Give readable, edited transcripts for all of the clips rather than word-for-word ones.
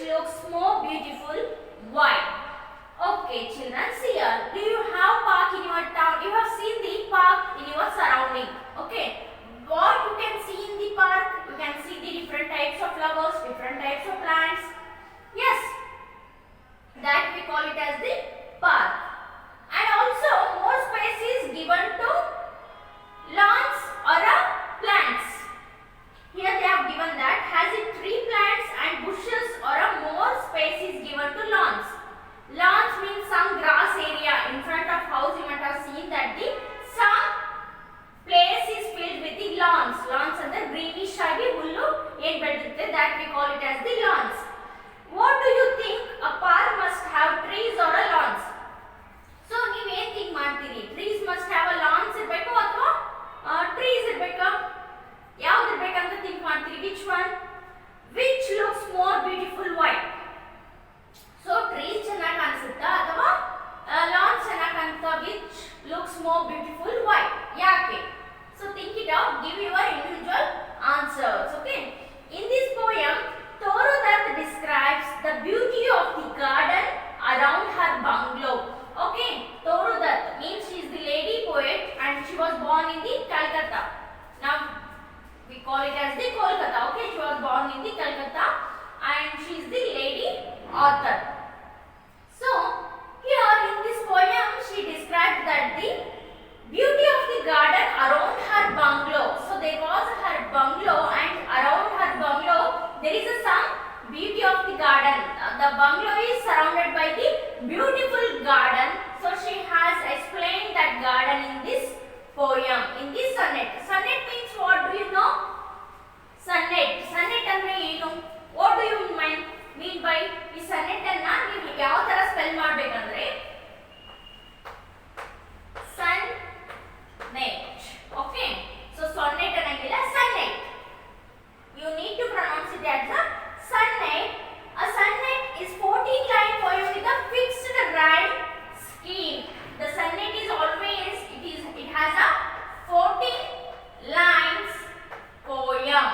looks more beautiful white. Okay children, see here, do you have park in your town? You have seen the park in your surrounding. Okay, what you can see in the park? You can see the different types of flowers, different types of plants. Yes, that we call it as the park. And also more space is given to lawns or plants. Here they have given that has it tree plants and bushes or more space is given to lawns. Lawns means some grass area in front of house. You might have seen that the some place is filled with the lawns. Lawns and the greenish agi hullu yen beldute, that we call it as the lawns. What do you think a park must have trees or a lawns? So ನೀವು ಏನು think ಮಾಡ್ತೀರಿ? Trees must have a lawns ಇರಬೇಕು ಅಥವಾ trees ಇರಬೇಕಾ? ಯಾವುದು ಇರಬೇಕಂತ think ಮಾಡ್ತೀರಿ? Which one? Which looks more beautiful white? So trees ಚೆನ್ನಾಗಿ ಕಾಣಿಸುತ್ತಾ ಅಥವಾ lawns ಚೆನ್ನಾಗಿ ಕಾಣುತ್ತಾ? Which looks more beautiful white? ಯಾಕೆ? So think it out, give your individual answers. Okay, in this poem Torudat describes the beauty of the garden around her bungalow. Okay, Torudat means she is the lady poet and she was born in the Calcutta. Now we call it as the Kolkata. Okay, she was born in the Calcutta and she is the lady author. So here in this poem she described that the beauty of the garden around her bungalow. So there was her bungalow and around her bungalow there is some beauty of the garden. The bungalow is surrounded by the beautiful garden. So she has explained that garden in this poem, in this sonnet. Sonnet means what do you know? Sonnet. Sonnet andre ಏನು? What do you mean by ಈ sonnet ಅನ್ನ ನೀವು ಯಾವ ತರ spell ಮಾಡಬೇಕಂದ್ರೆ sonnet. Okay, so sonnet ಅನ್ನಂಗಿಲ್ಲ sonnet. You need to pronounce it as a sonnet. A sonnet is 14-line poem with a fixed rhyme scheme. The sonnet is always it has a 14 lines poem.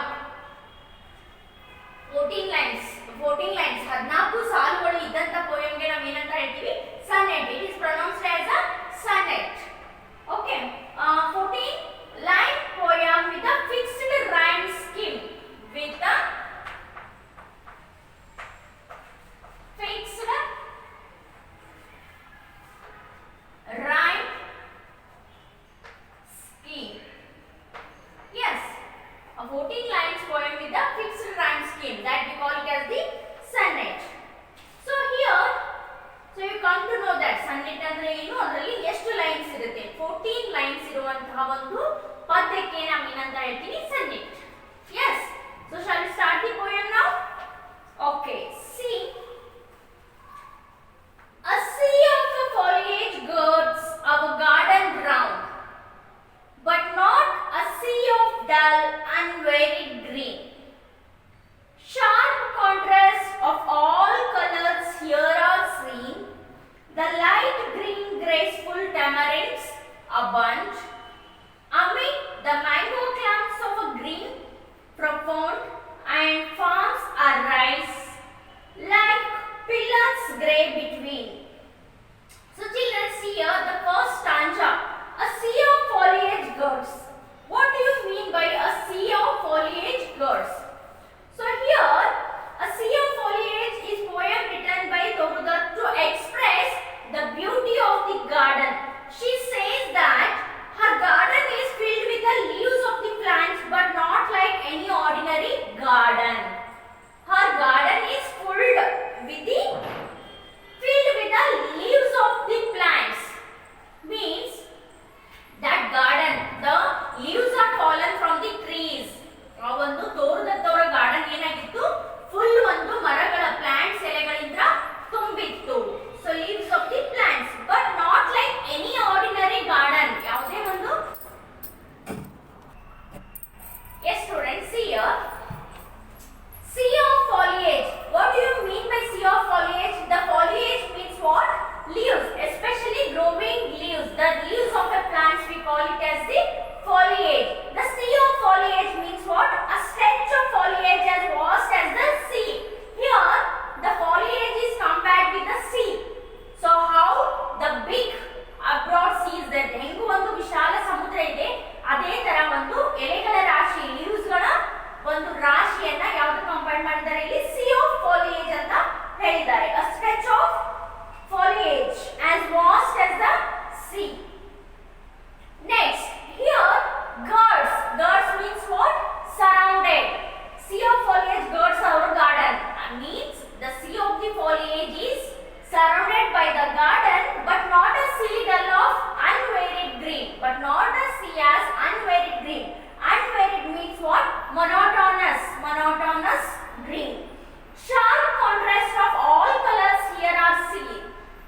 foliage is surrounded by the garden, but not a sea dull of unvaried green. But not a sea as unvaried green. Unvaried means what? Monotonous. Monotonous green. Sharp contrast of all colors here are seen.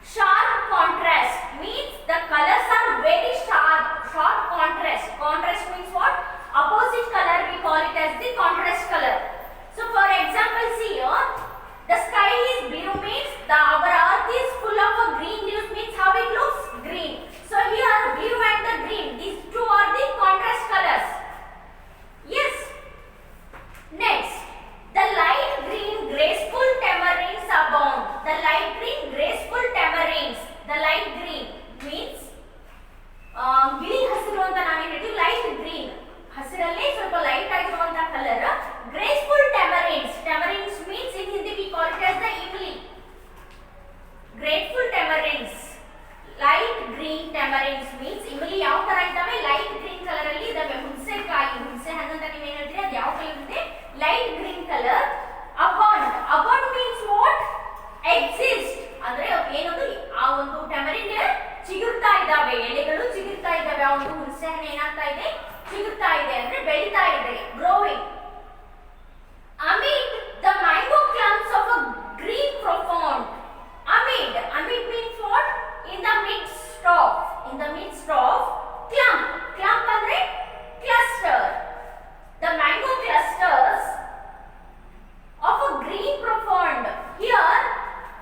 Sharp contrast means the colors are very sharp. Sharp contrast. Contrast means what? Opposite color, we call it as the contrast color. So for example, see here, the sky is blue means our earth is full of a green leaves means how it looks? Green. So here blue and the green, these two are the contrast colors. Yes. Next, the light green graceful tamarins abound. The light green graceful tamarins. The light green means ಗಿಳಿ ಹಸಿರು ಅಂತ ನಾವೇನು ಹೇಳ್ತೀವಿ, light green, ಹಸಿರಲ್ಲಿ ಸ್ವಲ್ಪ light ಆಗಿರುವಂತ colour. Graceful tamarinds. Tamarinds means in Hindi we call it as the imli. Graceful tamarinds, light green tamarinds means imli ಯಾವ ತರ ಇದ್ದಾವೆ? ಲೈಟ್ ಗ್ರೀನ್ ಕಲರ್ ಅಲ್ಲಿ ಇದಾವೆ. ಹುಣಸೆಕಾಯಿ, ಹುಣಸೆ ಹಣ್ಣು ಅಂತ ನೀವೇನು ಹೇಳ್ತೀರಿ, ಅದು ಯಾವ ಕಲರ್ ಇದೆ? Light green colour. Abound. Abound means what? Exist. ಅಂದ್ರೆ ಏನದು? ಆ ಒಂದು ಟ್ಯಾಮರಿನ್ ಚಿಗುರ್ತಾ ಇದ್ದಾವೆ, ಎಲೆಗಳು ಚಿಗುರ್ತಾ ಇದ್ದಾವೆ. ಆ ಒಂದು ಹುಣಸೆ ಹಣ್ಣು ಏನಾಗ್ತಾ ಇದೆ? ಚಿಗುರ್ತಾ ಇದೆ, ಅಂದ್ರೆ ಬೆಳೀತಾ ಇದೆ, growing. Amid the mango clumps of a green profound. Amid. Amid means what? In the midst of. In the midst of. Clump. Clump andre cluster. The mango clusters of a green profound. Here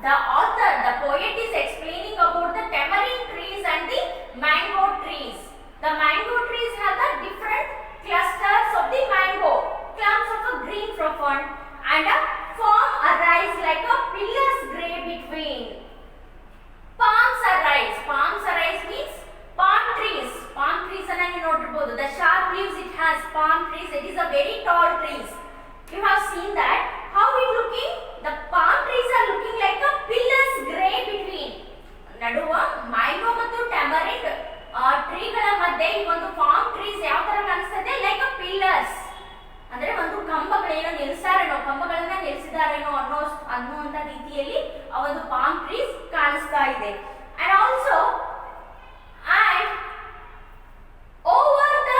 the author, the poet is explaining about the tamarind trees and the mango trees. The mango trees have the different clusters of the mango, clumps of a green profound, and a form arise like a pillars grey between. Palms arise. Palms arise means palm trees. Palm trees anna you notibodu. The sharp leaves it has. Palm trees, it is a very tall trees. You have seen that. How it looking? The palm trees are looking like a pillars grey between. ನಡುವ mango ಮತ್ತು tamarind ಟ್ರೀಗಳ ಮಧ್ಯೆ ಈ ಒಂದು palm trees ಯಾವ ತರ ಕಾಣಿಸ್ತದೆ? Like a pillars, ಅಂದ್ರೆ ಒಂದು ಕಂಬಗಳೇನೋ ನಿಲ್ಲಿಸಾರೇನೋ, ಕಂಬಗಳನ್ನ ನಿಲ್ಲಿಸಿದಾರೇನೋ ಅನ್ನುವಂತ ರೀತಿಯಲ್ಲಿ ಆ ಒಂದು ಪಾಮ್ ಟ್ರೀಸ್ ಕಾಣಿಸ್ತಾ ಇದೆ. And also and over the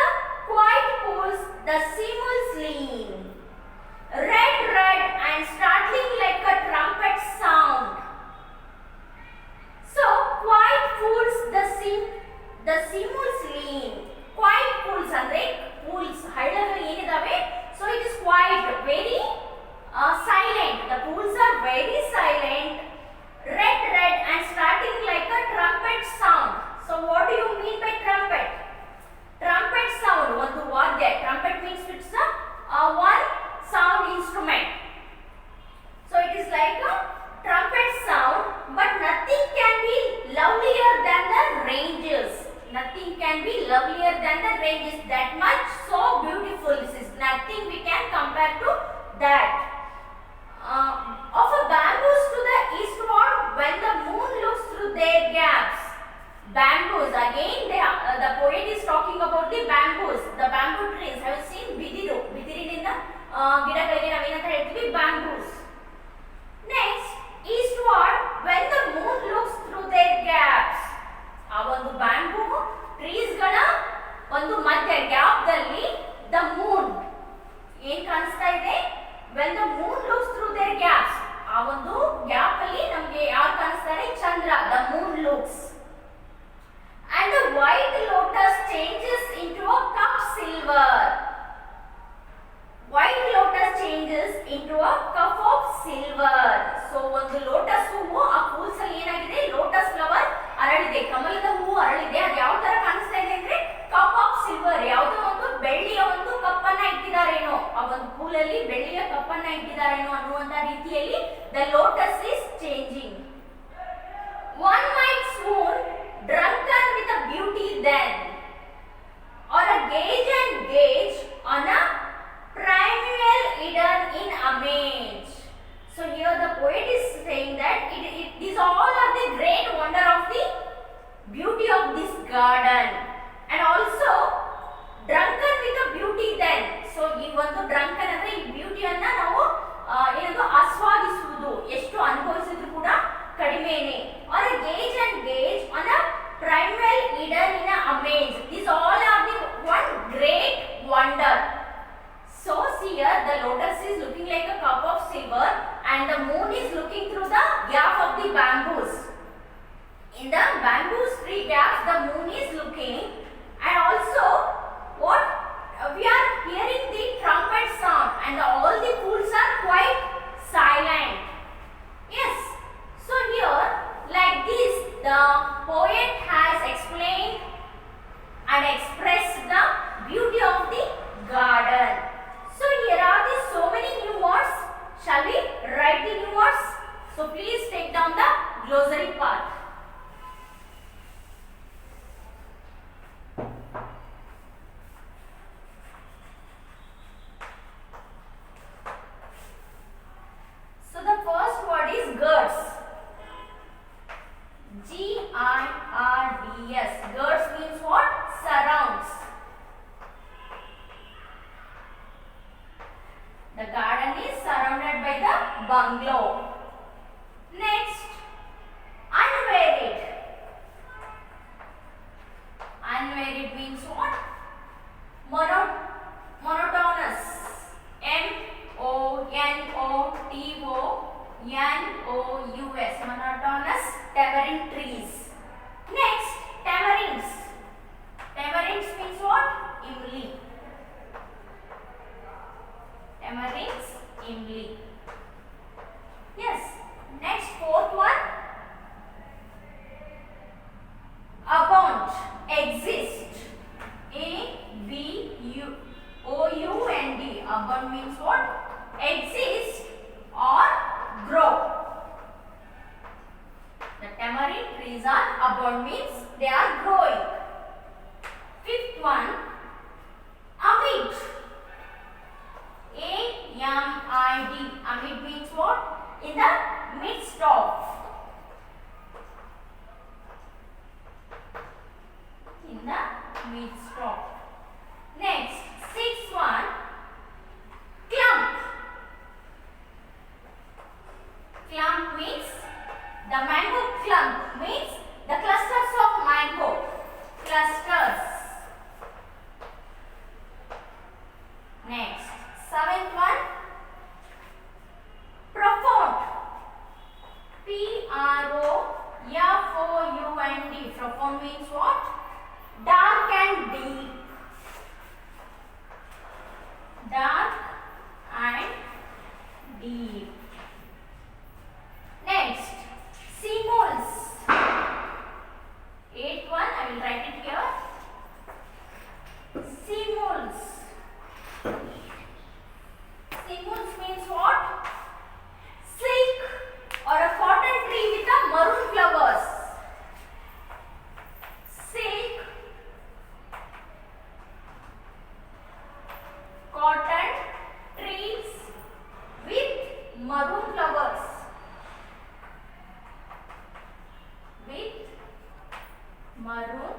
quiet pools the seamless lean, red and startling like a trumpet sound. So quiet pools the seamless lean. Quiet pools andre pools ಹಳ್ಳಗಳು ಏನಿದಾವೆ, so it is quiet, very silent. The pools are very silent, red and starting like a trumpet sound. So what do you mean by trumpet? Trumpet sound ಒಂದು ವಾದ್ಯ. Trumpet means it's a one sound instrument. So it is like a trumpet sound, but nothing can be lovelier than the ranges. Nothing can be lovelier than the ranges. That much so beautiful. This is nothing we can compare to that. Of a bamboos to the eastward when the moon looks through their gaps. Bamboos again. The poet is talking about the bamboos. The bamboo trees. Have you seen bidiru? Bidirinda ಗಿಡಗಳಿಗೆ ನಾವೇನಂತ ಹೇಳ್ತೀವಿ? Bamboos. Next, eastward when the moon looks through their gaps. ಆ ಒಂದು bamboo trees ಗಳ ಒಂದು ಮಧ್ಯ gap ದಲ್ಲಿ the moon ಏನ್ ಕಾಣಿಸ್ತಾ ಇದೆ? when the moon looks through their gaps. ಆ ಒಂದು ಗ್ಯಾಪ್ ಅಲ್ಲಿ ನಮಗೆ ಯಾರು ಕಾಣಿಸ್ತಾರೆ? ಚಂದ್ರ. the moon looks. And the white lotus changes into a cup silver. White lotus changes into a cup of silver. So ಒಂದು lotus ಹೂವು ಆ ಪೂಲ್ಸ್ ಅಲ್ಲಿ ಏನಾಗಿದೆ? ಲೋಟಸ್ ಫ್ಲವರ್ ಅರಳಿದೆ, ಕಮಲದ ಹೂವು ಅರಳಿದೆ. ಅದು ಯಾವ ತರ ಕಾಣಿಸ್ತಾ ಇದೆ ಅಂದ್ರೆ ಕಪ್ ಆಫ್ ಸಿಲ್ವರ್. ಯಾವುದೋ ಒಂದು ಬೆಳ್ಳಿಯ ಒಂದು ಕಪ್ಪನ್ನ ಇಟ್ಟಿದ್ದಾರೇನೋ, ಆ ಒಂದು ಪೂಲಲ್ಲಿ ಬೆಳ್ಳಿಯ ಕಪ್ಪನ್ನ ಇಟ್ಟಿದ್ದಾರೇನೋ ಅನ್ನುವಂತ ರೀತಿಯಲ್ಲಿ the lotus is changing. One might swoon drunken with a beauty then, or a gauge on a primeval Eden in amaze. So here the poet is saying that these all are the great wonder of the beauty of this garden, and also drunken with a beauty then. So ಈ ಒಂದು drunken ಅಂದ್ರೆ ಈ ಬ್ಯೂಟಿಯನ್ನ ನಾವು ಏನದು ಆಸ್ವಾದಿಸುವುದು, ಎಷ್ಟು ಅನುಭವಿಸಿದ್ರು ಕೂಡ is looking through the gap of the bamboos. In the bamboo tree gap, the moon is looking, and also what we are hearing the trumpet sound, and all the fools are quite silent. Yes. So here, like this, the poet has explained and expressed the beauty of the garden. So here are the so many new words. Shall we write the new words? So please take down the glossary part. So the first word is girds. Girds. Girds means what? Surrounds. The garden is surrounded by the bungalow. Next, unvaried. Unvaried means what? Monotonous. Monotonous. Monotonous towering trees. Next, tamarins. Tamarins means what? Imli. Tamarins, imli. Yes. Next, fourth one. Abound. Exist. A-B-O-U-N-D. Abound means what? Exist or grow. The tamarind trees are abound means they are growing. Fifth one, amid. A-M-I-D. Amid means what? In the midst of. In the midst of. Next, sixth one, clump. Clump means the mango clump means the clusters of mango. Clusters. Next, seventh one, profound. P-R-O-F-O-U-N-D. Profound means what? Dark and deep. Dark and deep. Next, symbols. Eighth one, I will write it here. Symbols. Symbols means what? Silk or a cotton tree with a maroon flowers. Silk, cotton trees with maroon flowers. With maroon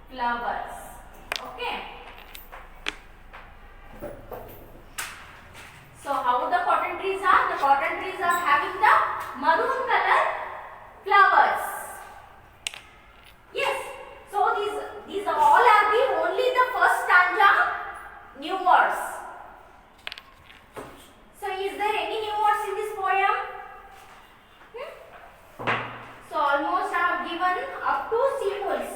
flowers. Okay. So how the cotton trees are? The cotton trees are having the maroon color flowers. Yes. So these all are the only the first stanza new words. So is there any new words in this poem? So almost I have given up to symbols.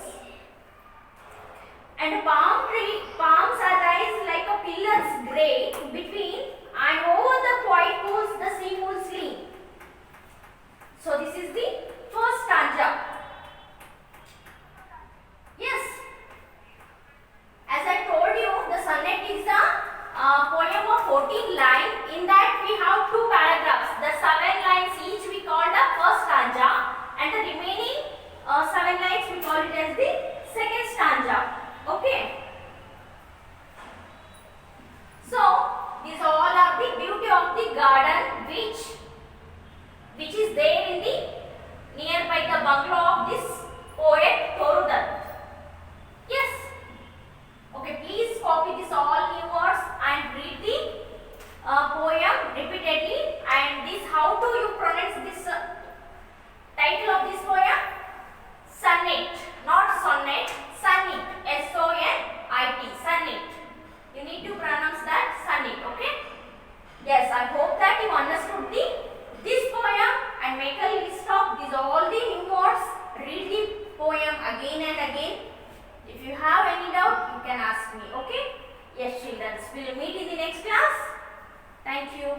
And palms are raised like a pillars great between and over the quiet pools the symbols lean. So this is the first stanza. Yes. As I told you, the sonnet is a poem of 14 lines. In that we have two paragraphs. The 7 lines each we call the first stanza, and the remaining 7 lines we call it as the second stanza. Okay. So these all are the beauty of the garden which is there in the nearby the bungalow of this poet Torudar. Yes. Okay, please copy this all new words and read the poem repeatedly. And this, how do you pronounce this title of this poem? Sonnet, not sonnet. Sonnet, S-O-N-I-T, sonnet. You need to pronounce that sonnet, okay? Yes, I hope that you understand next class. Thank you.